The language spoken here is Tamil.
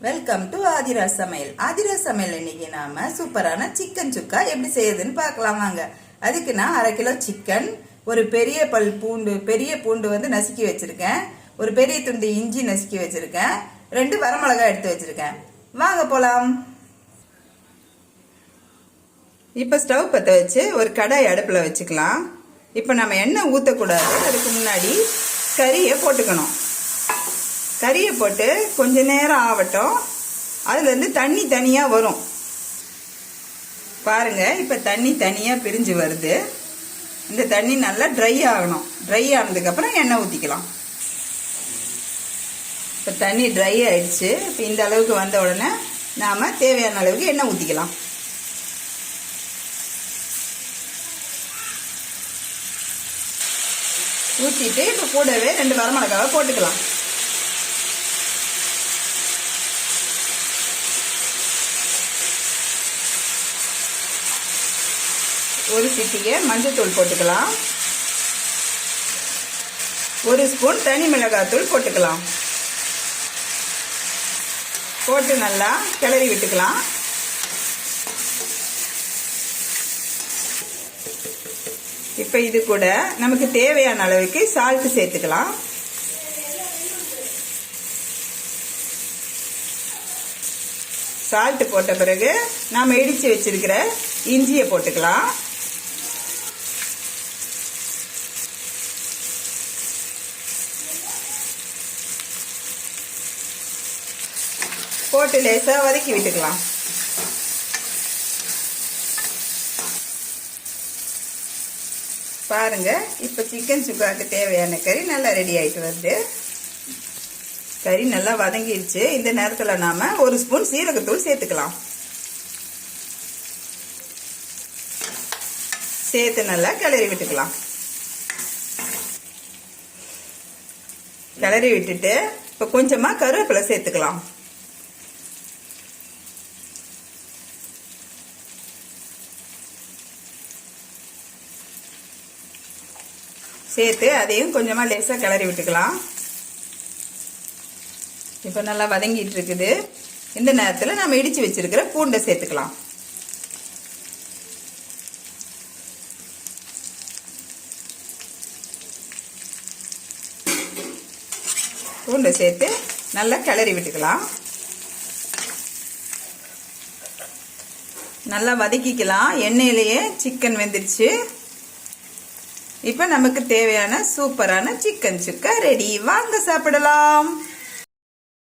வெல்கம் டு ஆதிராஜ் சமையல். ஆதிராஜ் சமையல் இன்னைக்கு நாம சூப்பரான சிக்கன் சுக்கா எப்படி செய்யுதுன்னு பார்க்கலாம் வாங்க. அதுக்கு நான் 1/2 கிலோ சிக்கன், ஒரு பெரிய பூண்டு வந்து நசுக்கி வச்சிருக்கேன், ஒரு பெரிய துண்டு இஞ்சி நசுக்கி வச்சிருக்கேன், 2 வரமிளகாய் எடுத்து வச்சிருக்கேன். வாங்க போலாம். இப்ப ஸ்டவ் பற்ற வச்சு ஒரு கடாய் அடுப்புல வச்சுக்கலாம். இப்ப நம்ம எண்ணெய் ஊற்றக்கூடாது, அதுக்கு முன்னாடி கறியை போட்டுக்கணும். கறியை போட்டு கொஞ்ச நேரம் ஆகட்டும். அதுலேருந்து தண்ணி தனியாக வரும் பாருங்க. இப்போ தண்ணி தனியாக பிரிஞ்சு வருது. இந்த தண்ணி நல்லா ட்ரை ஆகணும். ட்ரை ஆனதுக்கப்புறம் எண்ணெய் ஊற்றிக்கலாம். இப்போ தண்ணி ட்ரை ஆயிடுச்சு. இப்போ இந்த அளவுக்கு வந்த உடனே நாம் தேவையான அளவுக்கு எண்ணெய் ஊற்றிக்கலாம். ஊற்றிட்டு இப்போ கூடவே 2 வரமிளகாவை போட்டுக்கலாம். ஒரு சிட்டிகை மஞ்சத்தூள் போட்டுக்கலாம். 1 ஸ்பூன் தனி மிளகாத்தூள் போட்டுக்கலாம். போட்டு நல்லா கிளறி விட்டுக்கலாம். இப்போ இது கூட நமக்கு தேவையான அளவுக்கு சால்ட் சேர்த்துக்கலாம். சால்ட் போட்ட பிறகு நாம இடிச்சு வச்சிருக்கிற இஞ்சியை போட்டுக்கலாம். போட்டு லேசா வதக்கி விட்டுக்கலாம். பாருங்க, இப்ப சிக்கன் சுக்காக்கு தேவையான கறி நல்லா ரெடி ஆயிட்டு வருது. கறி நல்லா வதங்கிடுச்சு. இந்த நேரத்துல நாம 1 ஸ்பூன் சீரகத்தூள் சேர்த்துக்கலாம். சேர்த்து நல்லா கிளறி விட்டுக்கலாம். கிளறி விட்டுட்டு இப்ப கொஞ்சமா கருவேப்பிலை சேர்த்துக்கலாம். சேர்த்து அதையும் கொஞ்சமா லேசா கிளறி விட்டுக்கலாம். இப்ப நல்லா வதங்கிட்டு இருக்குது. இந்த நேரத்துல நம்ம இடிச்சு வச்சிருக்கிற பூண்டை சேர்த்துக்கலாம். பூண்டை சேர்த்து நல்லா கிளறி விட்டுக்கலாம். நல்லா வதக்கிக்கலாம். எண்ணெயிலேயே சிக்கன் வெந்துருச்சு. இப்ப நமக்கு தேவையான சூப்பரான சிக்கன் சுக்கா ரெடி. வாங்க சாப்பிடலாம்.